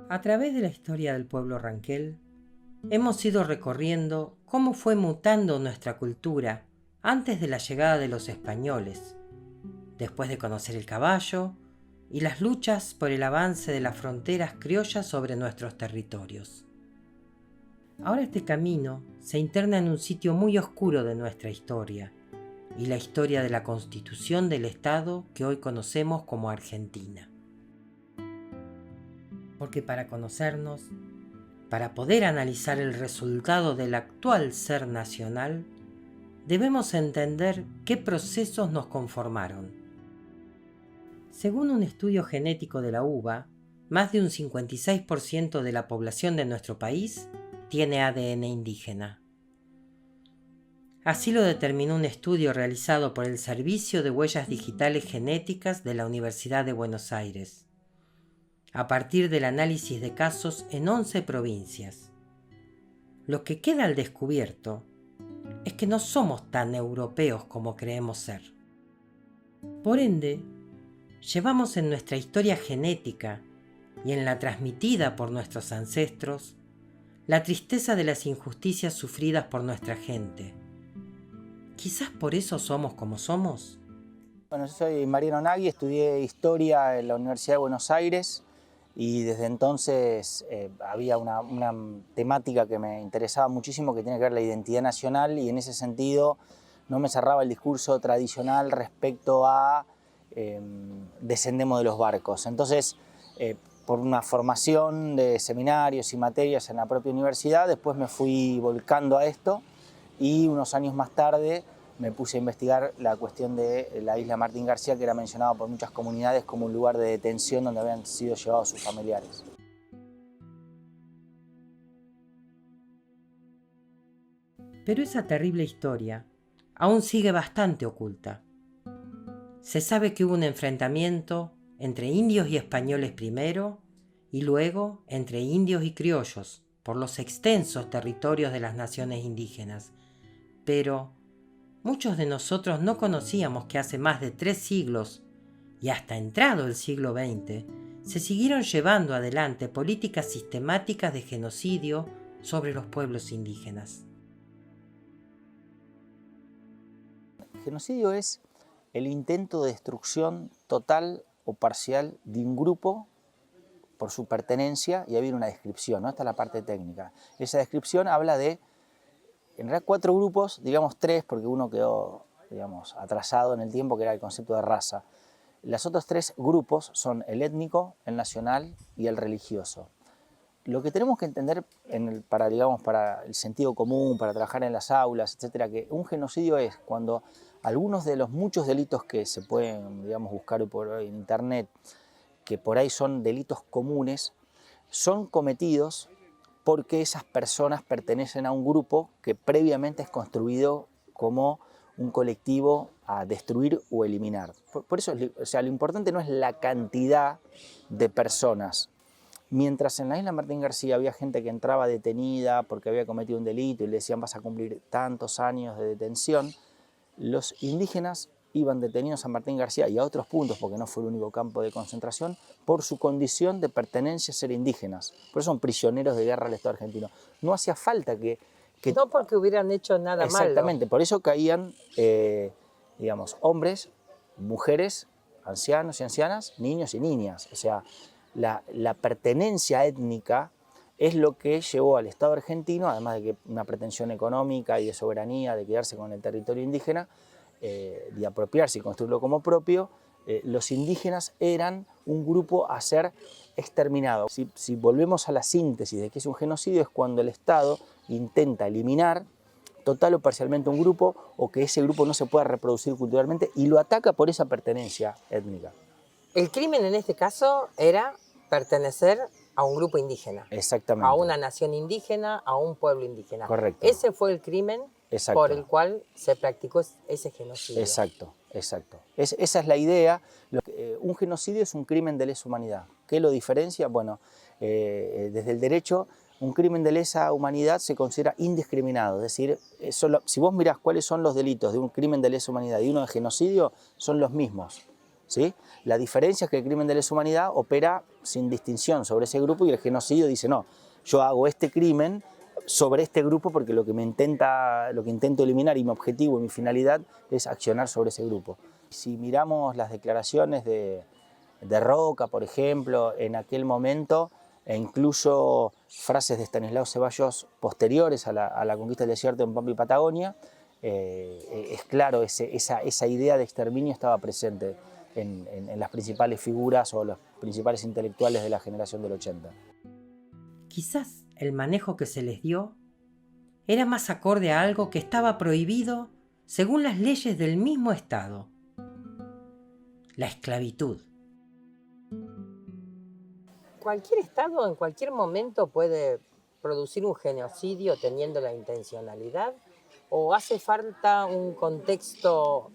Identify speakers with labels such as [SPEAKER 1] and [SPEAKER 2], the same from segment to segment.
[SPEAKER 1] A través de la historia del pueblo Ranquel, hemos ido recorriendo cómo fue mutando nuestra cultura antes de la llegada de los españoles, después de conocer el caballo y las luchas por el avance de las fronteras criollas sobre nuestros territorios. Ahora este camino se interna en un sitio muy oscuro de nuestra historia y la historia de la constitución del Estado que hoy conocemos como Argentina. Porque para conocernos, para poder analizar el resultado del actual ser nacional, debemos entender qué procesos nos conformaron. Según un estudio genético de la UBA, más de un 56% de la población de nuestro país tiene ADN indígena. Así lo determinó un estudio realizado por el Servicio de Huellas Digitales Genéticas de la Universidad de Buenos Aires, a partir del análisis de casos en 11 provincias. Lo que queda al descubierto es que no somos tan europeos como creemos ser. Por ende, llevamos en nuestra historia genética y en la transmitida por nuestros ancestros la tristeza de las injusticias sufridas por nuestra gente. Quizás por eso somos como somos.
[SPEAKER 2] Bueno, yo soy Mariano Nagui, estudié Historia en la Universidad de Buenos Aires y desde entonces había una temática que me interesaba muchísimo que tiene que ver la identidad nacional, y en ese sentido no me cerraba el discurso tradicional respecto a descendemos de los barcos. Entonces, por una formación de seminarios y materias en la propia universidad, después me fui volcando a esto y unos años más tarde me puse a investigar la cuestión de la isla Martín García, que era mencionado por muchas comunidades como un lugar de detención donde habían sido llevados sus familiares.
[SPEAKER 1] Pero esa terrible historia aún sigue bastante oculta. Se sabe que hubo un enfrentamiento entre indios y españoles primero y luego entre indios y criollos por los extensos territorios de las naciones indígenas. Pero muchos de nosotros no conocíamos que hace más de 3 siglos y hasta entrado el siglo XX se siguieron llevando adelante políticas sistemáticas de genocidio sobre los pueblos indígenas.
[SPEAKER 2] El genocidio es el intento de destrucción total o parcial de un grupo por su pertenencia, y había una descripción, ¿no? Esta es la parte técnica. Esa descripción habla de, en realidad, 4 grupos, digamos 3, porque uno quedó, digamos, atrasado en el tiempo, que era el concepto de raza. Los otros 3 grupos son el étnico, el nacional y el religioso. Lo que tenemos que entender para el sentido común, para trabajar en las aulas, etcétera, que un genocidio es cuando algunos de los muchos delitos que se pueden, digamos, buscar por hoy en internet, que por ahí son delitos comunes, son cometidos porque esas personas pertenecen a un grupo que previamente es construido como un colectivo a destruir o eliminar. Por eso, o sea, lo importante no es la cantidad de personas. Mientras en la isla Martín García había gente que entraba detenida porque había cometido un delito y le decían vas a cumplir tantos años de detención, los indígenas iban detenidos a Martín García y a otros puntos, porque no fue el único campo de concentración, por su condición de pertenencia a ser indígenas. Por eso son prisioneros de guerra al Estado argentino. No hacía falta que
[SPEAKER 1] no porque hubieran hecho nada malo.
[SPEAKER 2] Exactamente, por eso caían, digamos, hombres, mujeres, ancianos y ancianas, niños y niñas. O sea, la pertenencia étnica es lo que llevó al Estado argentino, además de que una pretensión económica y de soberanía, de quedarse con el territorio indígena, de apropiarse y construirlo como propio. Los indígenas eran un grupo a ser exterminado. Si volvemos a la síntesis de que es un genocidio, es cuando el Estado intenta eliminar total o parcialmente un grupo, o que ese grupo no se pueda reproducir culturalmente, y lo ataca por esa pertenencia étnica.
[SPEAKER 1] El crimen en este caso era pertenecer a un grupo indígena.
[SPEAKER 2] Exactamente.
[SPEAKER 1] A una nación indígena, a un pueblo indígena.
[SPEAKER 2] Correcto.
[SPEAKER 1] Ese fue el crimen.
[SPEAKER 2] Exacto.
[SPEAKER 1] Por el cual se practicó ese genocidio.
[SPEAKER 2] Exacto, exacto. Esa es la idea. Un genocidio es un crimen de lesa humanidad. ¿Qué lo diferencia? Bueno, desde el derecho, un crimen de lesa humanidad se considera indiscriminado. Es decir, si vos mirás cuáles son los delitos de un crimen de lesa humanidad y uno de genocidio, son los mismos. ¿sí? La diferencia es que el crimen de lesa humanidad opera sin distinción sobre ese grupo y el genocidio dice, no, yo hago este crimen sobre este grupo porque lo que intento eliminar y mi objetivo y mi finalidad es accionar sobre ese grupo. Si miramos las declaraciones de Roca, por ejemplo, en aquel momento, e incluso frases de Estanislao Ceballos posteriores a la conquista del desierto en Pampa y Patagonia, es claro, esa idea de exterminio estaba presente en las principales figuras o los principales intelectuales de la generación del 80.
[SPEAKER 1] Quizás el manejo que se les dio era más acorde a algo que estaba prohibido según las leyes del mismo Estado: la esclavitud.
[SPEAKER 3] Cualquier Estado en cualquier momento puede producir un genocidio teniendo la intencionalidad, o hace falta un contexto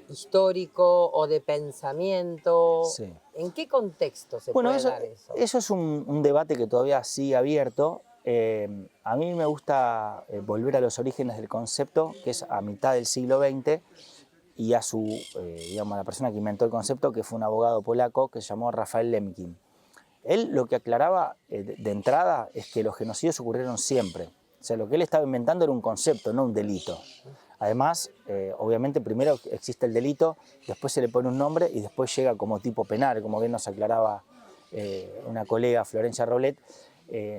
[SPEAKER 3] histórico o de pensamiento.
[SPEAKER 2] Sí.
[SPEAKER 3] ¿En qué contexto se puede dar eso?
[SPEAKER 2] Eso es un debate que todavía sigue abierto. A mí me gusta volver a los orígenes del concepto, que es a mitad del siglo XX, y a la persona que inventó el concepto, que fue un abogado polaco que se llamó Rafael Lemkin. Él lo que aclaraba de entrada es que los genocidios ocurrieron siempre. O sea, lo que él estaba inventando era un concepto, no un delito. Además, obviamente primero existe el delito, después se le pone un nombre y después llega como tipo penal, como bien nos aclaraba una colega, Florencia Rolet.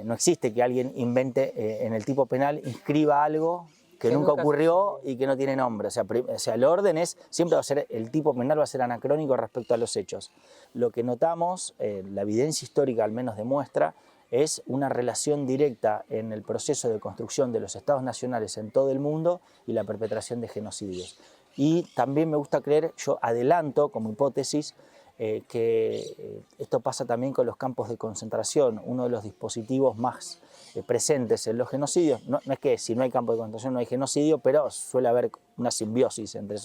[SPEAKER 2] No existe que alguien invente en el tipo penal, inscriba algo que nunca ocurrió y que no tiene nombre. O sea, el orden es, siempre va a ser, el tipo penal va a ser anacrónico respecto a los hechos. Lo que notamos, la evidencia histórica al menos demuestra, es una relación directa en el proceso de construcción de los estados nacionales en todo el mundo y la perpetración de genocidios. Y también me gusta creer, yo adelanto como hipótesis, que esto pasa también con los campos de concentración, uno de los dispositivos más presentes en los genocidios. No es que si no hay campo de concentración no hay genocidio, pero suele haber una simbiosis entre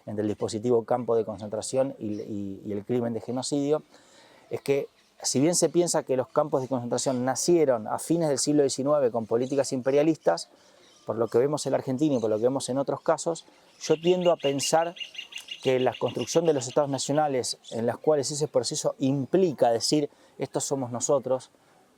[SPEAKER 2] el dispositivo campo de concentración y el crimen de genocidio. Es que si bien se piensa que los campos de concentración nacieron a fines del siglo XIX con políticas imperialistas, por lo que vemos en la Argentina y por lo que vemos en otros casos, yo tiendo a pensar que la construcción de los estados nacionales, en las cuales ese proceso implica decir, estos somos nosotros,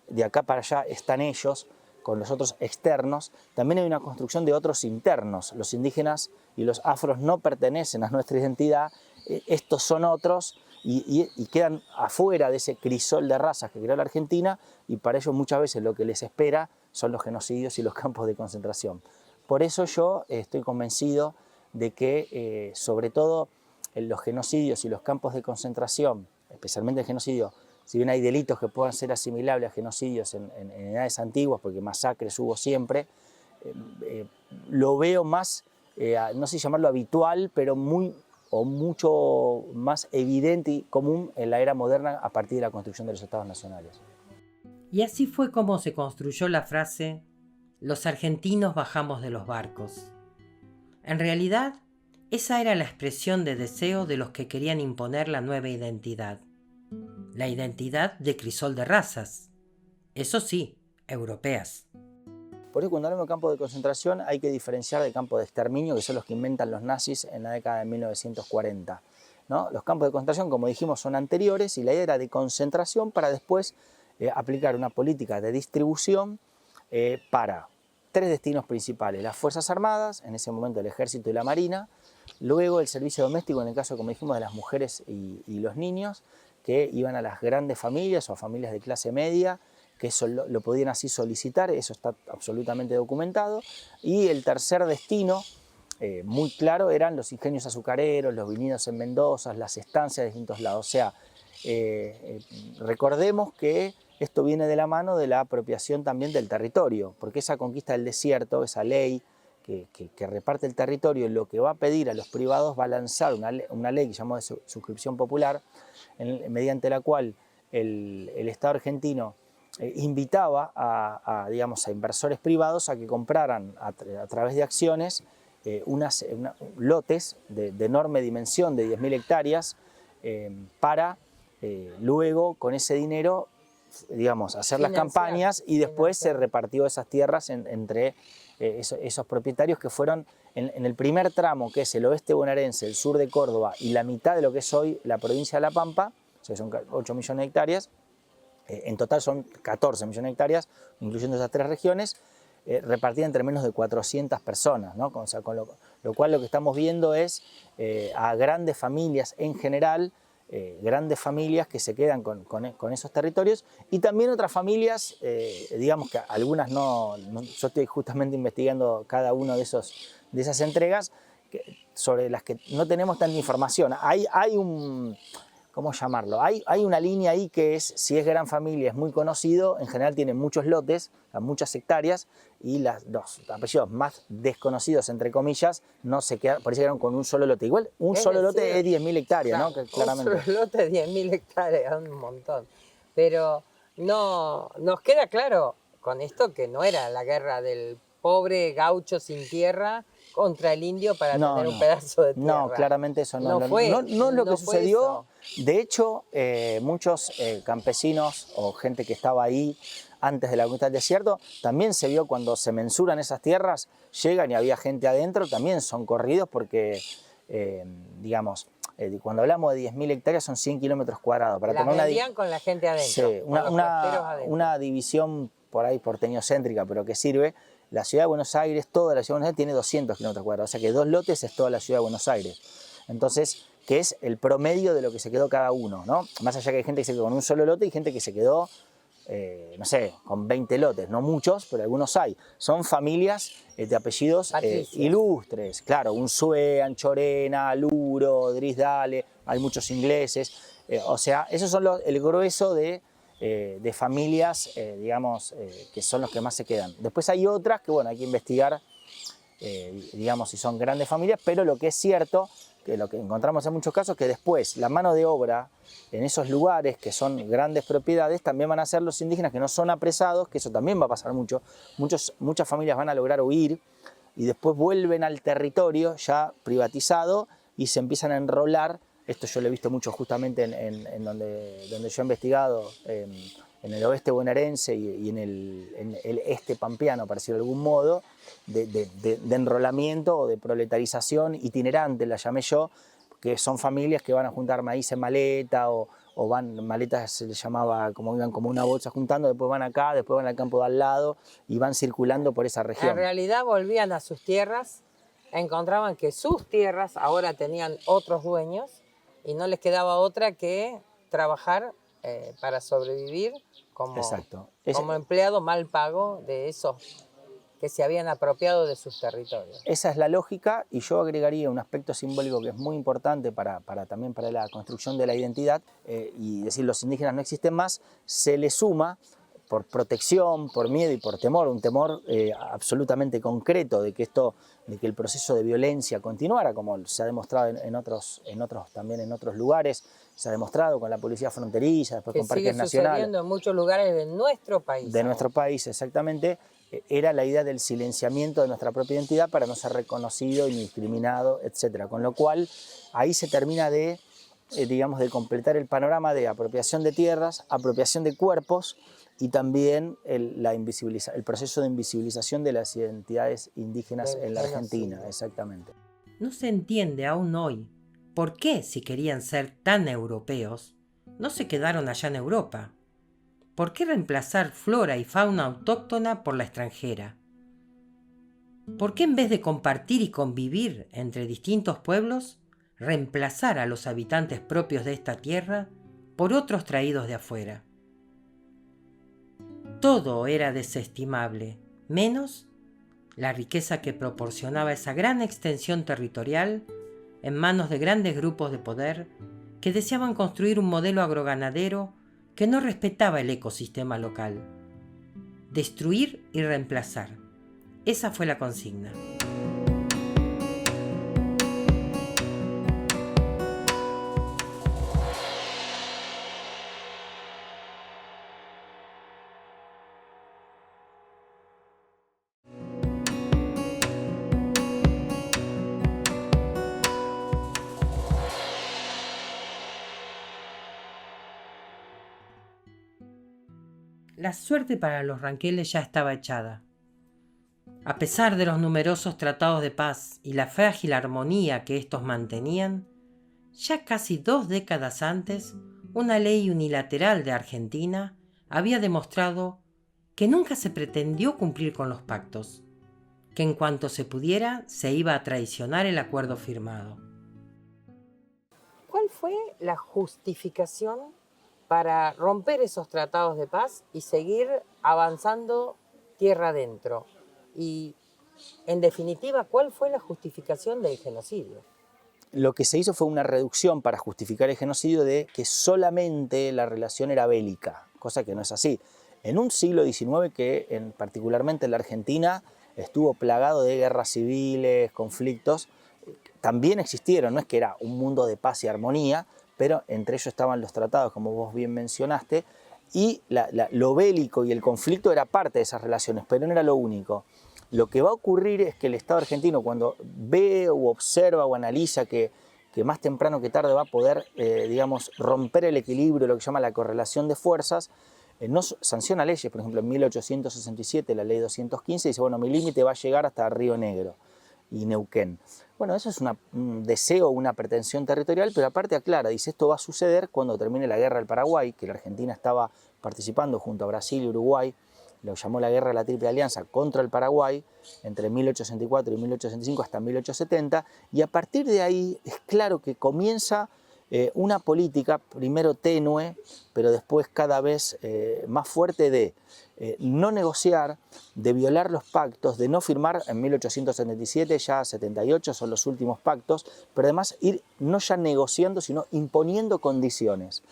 [SPEAKER 2] de acá para allá están ellos, con los otros externos, también hay una construcción de otros internos. Los indígenas y los afros no pertenecen a nuestra identidad, estos son otros, y quedan afuera de ese crisol de razas que creó la Argentina, y para ellos muchas veces lo que les espera son los genocidios y los campos de concentración. Por eso yo estoy convencido de que sobre todo los genocidios y los campos de concentración, especialmente el genocidio, si bien hay delitos que puedan ser asimilables a genocidios en edades antiguas, porque masacres hubo siempre, lo veo más, no sé llamarlo habitual, pero mucho más evidente y común en la era moderna a partir de la construcción de los estados nacionales.
[SPEAKER 1] Y así fue como se construyó la frase: los argentinos bajamos de los barcos. En realidad, esa era la expresión de deseo de los que querían imponer la nueva identidad. La identidad de crisol de razas. Eso sí, europeas.
[SPEAKER 2] Por eso cuando hablamos de campo de concentración hay que diferenciar del campo de exterminio, que son los que inventan los nazis en la década de 1940. ¿No? Los campos de concentración, como dijimos, son anteriores y la idea era de concentración para después aplicar una política de distribución para tres destinos principales: las Fuerzas Armadas, en ese momento el Ejército y la Marina, luego el servicio doméstico, en el caso, como dijimos, de las mujeres y los niños, que iban a las grandes familias o a familias de clase media, que eso lo podían así solicitar, eso está absolutamente documentado. Y el tercer destino, muy claro, eran los ingenios azucareros, los viñedos en Mendoza, las estancias de distintos lados. O sea, recordemos que esto viene de la mano de la apropiación también del territorio, porque esa conquista del desierto, esa ley que reparte el territorio, lo que va a pedir a los privados, va a lanzar una ley que se llama de suscripción popular, mediante la cual el Estado argentino invitaba a inversores privados a que compraran a través de acciones lotes de enorme dimensión, de 10.000 hectáreas, para luego con ese dinero hacer las campañas, y después se repartió esas tierras entre esos propietarios que fueron en el primer tramo, que es el oeste bonaerense, el sur de Córdoba y la mitad de lo que es hoy la provincia de La Pampa, o sea, son 8 millones de hectáreas, en total son 14 millones de hectáreas, incluyendo esas 3 regiones, repartida entre menos de 400 personas, ¿no? O sea, con lo cual lo que estamos viendo es a grandes familias en general, grandes familias que se quedan con esos territorios, y también otras familias, digamos que algunas yo estoy justamente investigando cada uno de esas entregas, sobre las que no tenemos tanta información. Hay un... ¿Cómo llamarlo? Hay una línea ahí que es, si es gran familia, es muy conocido, en general tiene muchos lotes, muchas hectáreas, y los apellidos más desconocidos, entre comillas, no se quedan, por eso quedaron con un solo lote. Igual, solo lote es 10.000 hectáreas,
[SPEAKER 3] claro,
[SPEAKER 2] ¿no? Que claramente.
[SPEAKER 3] un solo lote, 10.000 hectáreas, un montón. Pero no nos queda claro con esto que no era la guerra del pobre gaucho sin tierra contra el indio para tener un pedazo de tierra.
[SPEAKER 2] No, claramente eso no es lo que sucedió. De hecho, muchos campesinos o gente que estaba ahí antes de la conquista del desierto, también se vio cuando se mensuran esas tierras, llegan y había gente adentro, también son corridos porque, digamos, cuando hablamos de 10.000 hectáreas son 100 kilómetros cuadrados.
[SPEAKER 3] La vendían con la gente adentro.
[SPEAKER 2] Sí, una división por ahí porteñocéntrica, pero que sirve. La ciudad de Buenos Aires, toda la ciudad de Buenos Aires tiene 200 kilómetros cuadrados, o sea que 2 lotes es toda la ciudad de Buenos Aires. Entonces, que es el promedio de lo que se quedó cada uno, ¿no? Más allá que hay gente que se quedó con un solo lote y gente que se quedó, no sé, con 20 lotes, no muchos, pero algunos hay. Son familias de apellidos ilustres, claro, Unzué, Anchorena, Luro, Drisdale, hay muchos ingleses, o sea, esos son el grueso de familias, digamos, que son los que más se quedan. Después hay otras que, bueno, hay que investigar, digamos, si son grandes familias, pero lo que es cierto, que lo que encontramos en muchos casos, que después la mano de obra en esos lugares que son grandes propiedades también van a ser los indígenas que no son apresados, que eso también va a pasar mucho. Muchas familias van a lograr huir y después vuelven al territorio ya privatizado y se empiezan a enrolar. Esto yo lo he visto mucho justamente en donde yo he investigado, en el oeste bonaerense y en el este pampeano, por decirlo de algún modo, de enrolamiento o de proletarización itinerante, la llamé yo, que son familias que van a juntar maíz en maleta o van, maletas se les llamaba, como iban como una bolsa juntando, después van acá, después van al campo de al lado y van circulando por esa región.
[SPEAKER 3] En realidad volvían a sus tierras, encontraban que sus tierras ahora tenían otros dueños, y no les quedaba otra que trabajar para sobrevivir como empleado mal pago de esos que se habían apropiado de sus territorios.
[SPEAKER 2] Esa es la lógica, y yo agregaría un aspecto simbólico que es muy importante también para la construcción de la identidad, y decir los indígenas no existen más, se le suma por protección, por miedo y por temor, un temor absolutamente concreto de que el proceso de violencia continuara, como se ha demostrado en otros lugares, se ha demostrado con la policía fronteriza, después con parques nacionales.
[SPEAKER 3] Sigue sucediendo en muchos lugares de nuestro país.
[SPEAKER 2] De nuestro país, exactamente. Era la idea del silenciamiento de nuestra propia identidad para no ser reconocido y discriminado, etc. Con lo cual, ahí se termina de completar el panorama de apropiación de tierras, apropiación de cuerpos, y también el proceso de invisibilización de las identidades indígenas en la Argentina, exactamente.
[SPEAKER 1] No se entiende aún hoy por qué, si querían ser tan europeos, no se quedaron allá en Europa. ¿Por qué reemplazar flora y fauna autóctona por la extranjera? ¿Por qué en vez de compartir y convivir entre distintos pueblos, reemplazar a los habitantes propios de esta tierra por otros traídos de afuera? Todo era desestimable, menos la riqueza que proporcionaba esa gran extensión territorial en manos de grandes grupos de poder que deseaban construir un modelo agroganadero que no respetaba el ecosistema local. Destruir y reemplazar. Esa fue la consigna. La suerte para los ranqueles ya estaba echada. A pesar de los numerosos tratados de paz y la frágil armonía que estos mantenían, ya casi 2 décadas antes, una ley unilateral de Argentina había demostrado que nunca se pretendió cumplir con los pactos, que en cuanto se pudiera se iba a traicionar el acuerdo firmado.
[SPEAKER 3] ¿Cuál fue la justificación para romper esos tratados de paz y seguir avanzando tierra adentro? Y, en definitiva, ¿cuál fue la justificación del genocidio?
[SPEAKER 2] Lo que se hizo fue una reducción para justificar el genocidio de que solamente la relación era bélica, cosa que no es así. En un siglo XIX que, particularmente en la Argentina, estuvo plagado de guerras civiles, conflictos, también existieron, no es que era un mundo de paz y armonía, pero entre ellos estaban los tratados, como vos bien mencionaste, y lo bélico y el conflicto era parte de esas relaciones, pero no era lo único. Lo que va a ocurrir es que el Estado argentino, cuando ve o observa o analiza que más temprano que tarde va a poder, digamos, romper el equilibrio, lo que se llama la correlación de fuerzas, no sanciona leyes. Por ejemplo, en 1867 la ley 215 dice, bueno, mi límite va a llegar hasta Río Negro y Neuquén. Bueno, eso es un deseo, una pretensión territorial, pero aparte aclara, dice, esto va a suceder cuando termine la guerra del Paraguay, que la Argentina estaba participando junto a Brasil y Uruguay, lo llamó la Guerra de la Triple Alianza contra el Paraguay, entre 1864 y 1865 hasta 1870, y a partir de ahí es claro que comienza una política, primero tenue, pero después cada vez más fuerte de no negociar, de violar los pactos, de no firmar en 1877, ya 78 son los últimos pactos, pero además ir no ya negociando, sino imponiendo condiciones,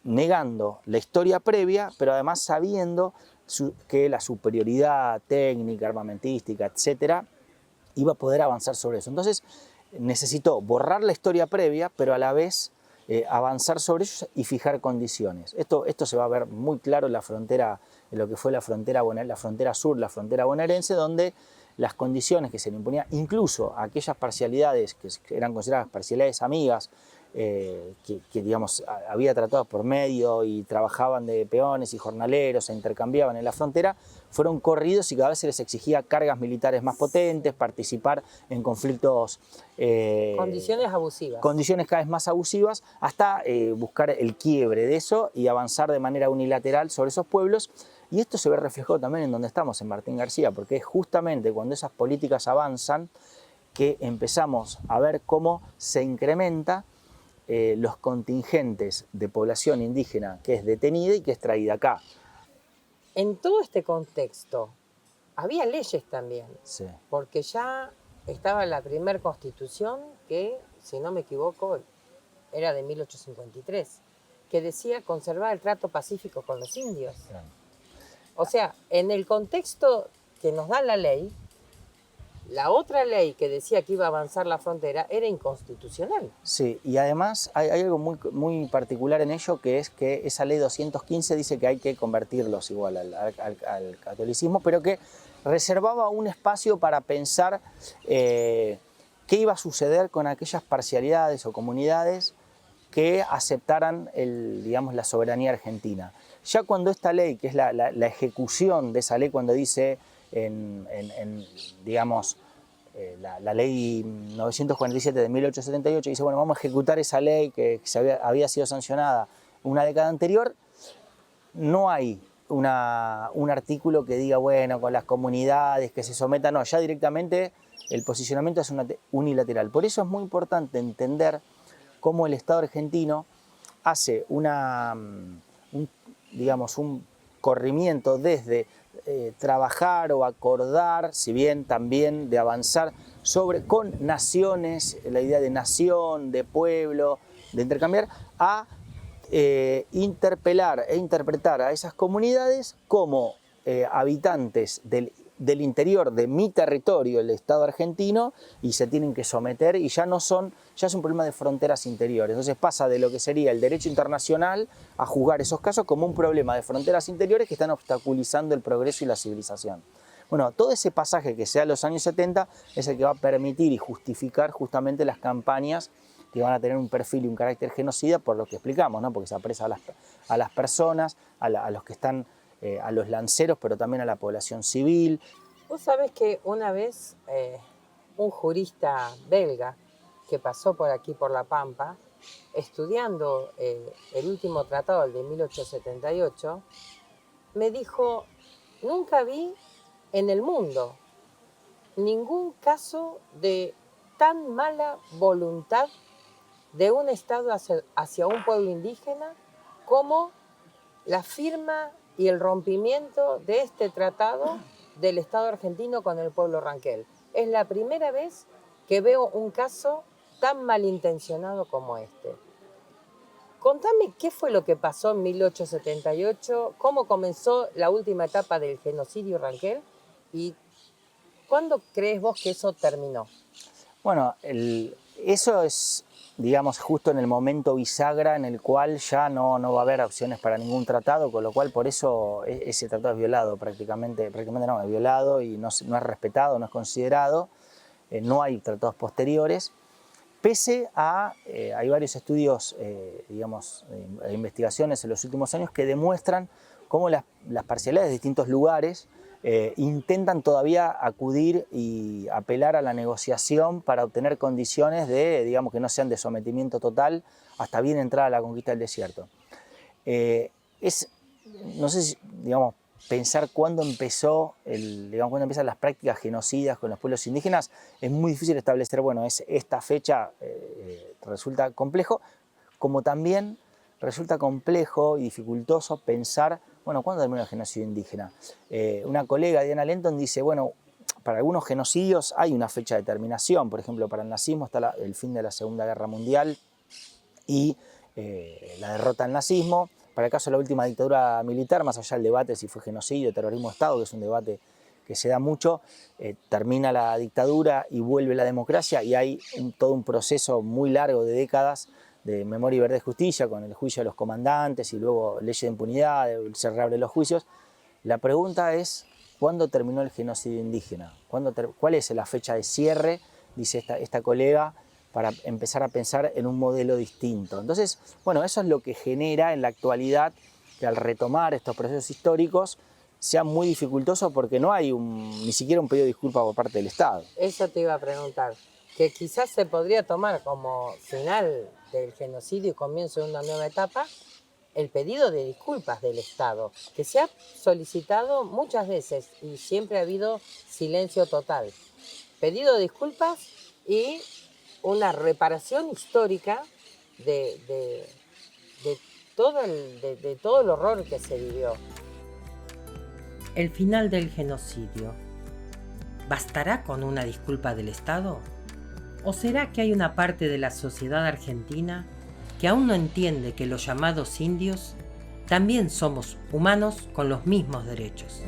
[SPEAKER 2] negando la historia previa, pero además sabiendo que la superioridad técnica, armamentística, etcétera, iba a poder avanzar sobre eso. Entonces necesitó borrar la historia previa, pero a la vez avanzar sobre ellos y fijar condiciones. Esto se va a ver muy claro en la frontera, en lo que fue la frontera sur, la frontera bonaerense, donde las condiciones que se le imponían, incluso aquellas parcialidades que eran consideradas parcialidades amigas, que digamos, había tratados por medio y trabajaban de peones y jornaleros, se intercambiaban en la frontera, fueron corridos y cada vez se les exigía cargas militares más potentes, participar en conflictos...
[SPEAKER 3] Condiciones abusivas.
[SPEAKER 2] Condiciones cada vez más abusivas, hasta buscar el quiebre de eso y avanzar de manera unilateral sobre esos pueblos. Y esto se ve reflejado también en donde estamos, en Martín García, porque es justamente cuando esas políticas avanzan que empezamos a ver cómo se incrementa los contingentes de población indígena que es detenida y que es traída acá.
[SPEAKER 3] En todo este contexto, había leyes también,
[SPEAKER 2] Sí.
[SPEAKER 3] porque ya estaba la primera constitución que, si no me equivoco, era de 1853, que decía conservar el trato pacífico con los indios.
[SPEAKER 2] Claro.
[SPEAKER 3] O sea, en el contexto que nos da la ley, la otra ley que decía que iba a avanzar la frontera era inconstitucional.
[SPEAKER 2] Sí, y además hay algo muy, muy particular en ello, que es que esa ley 215 dice que hay que convertirlos igual al catolicismo, pero que reservaba un espacio para pensar qué iba a suceder con aquellas parcialidades o comunidades que aceptaran digamos, la soberanía argentina. Ya cuando esta ley, que es la ejecución de esa ley, cuando dice digamos, la ley 947 de 1878, dice, bueno, vamos a ejecutar esa ley que había sido sancionada una década anterior, no hay un artículo que diga, bueno, con las comunidades que se sometan, no, ya directamente el posicionamiento es unilateral. Por eso es muy importante entender cómo el Estado argentino hace digamos, un corrimiento desde trabajar o acordar, si bien también de avanzar con naciones, la idea de nación, de pueblo, de intercambiar, a interpelar e interpretar a esas comunidades como habitantes del interior de mi territorio, el Estado argentino, y se tienen que someter, y ya es un problema de fronteras interiores. Entonces pasa de lo que sería el derecho internacional a juzgar esos casos como un problema de fronteras interiores que están obstaculizando el progreso y la civilización. Bueno, todo ese pasaje que se da en los años 70 es el que va a permitir y justificar justamente las campañas que van a tener un perfil y un carácter genocida, por lo que explicamos, ¿no? Porque se apresa a las personas, a los que están, a los lanceros, pero también a la población civil.
[SPEAKER 3] Vos sabés que una vez un jurista belga que pasó por aquí, por La Pampa, estudiando el último tratado, el de 1878, me dijo, nunca vi en el mundo ningún caso de tan mala voluntad de un Estado hacia un pueblo indígena como la firma y el rompimiento de este tratado del Estado argentino con el pueblo ranquel. Es la primera vez que veo un caso tan malintencionado como este. Contame qué fue lo que pasó en 1878, cómo comenzó la última etapa del genocidio ranquel y cuándo crees vos que eso terminó.
[SPEAKER 2] Bueno, eso es, digamos, justo en el momento bisagra en el cual ya no va a haber opciones para ningún tratado, con lo cual por eso ese tratado es violado prácticamente no, es violado y no es respetado, no es considerado, no hay tratados posteriores, pese a, hay varios estudios, digamos, de investigaciones en los últimos años que demuestran cómo las parcialidades de distintos lugares intentan todavía acudir y apelar a la negociación para obtener condiciones de, digamos, que no sean de sometimiento total hasta bien entrada la conquista del desierto. No sé si, digamos, pensar cuándo cuándo empiezan las prácticas genocidas con los pueblos indígenas, es muy difícil establecer, bueno, esta fecha resulta complejo, como también resulta complejo y dificultoso pensar, bueno, ¿cuándo termina el genocidio indígena? Una colega, Diana Lenton, dice, bueno, para algunos genocidios hay una fecha de terminación, por ejemplo, para el nazismo está el fin de la Segunda Guerra Mundial y la derrota del nazismo. Para el caso de la última dictadura militar, más allá del debate si fue genocidio, terrorismo de Estado, que es un debate que se da mucho, termina la dictadura y vuelve la democracia y hay todo un proceso muy largo de décadas de memoria y verdad y justicia, con el juicio de los comandantes y luego leyes de impunidad, se reabren los juicios. La pregunta es, ¿cuándo terminó el genocidio indígena? ¿Cuál es la fecha de cierre? Dice esta colega, para empezar a pensar en un modelo distinto. Entonces, bueno, eso es lo que genera en la actualidad que al retomar estos procesos históricos sea muy dificultoso porque no hay ni siquiera un pedido de disculpas por parte del Estado.
[SPEAKER 3] Eso te iba a preguntar, que quizás se podría tomar como final del genocidio y comienzo de una nueva etapa el pedido de disculpas del Estado, que se ha solicitado muchas veces y siempre ha habido silencio total. Pedido de disculpas y una reparación histórica de todo el horror que se vivió.
[SPEAKER 1] El final del genocidio, ¿bastará con una disculpa del Estado? ¿O será que hay una parte de la sociedad argentina que aún no entiende que los llamados indios también somos humanos con los mismos derechos?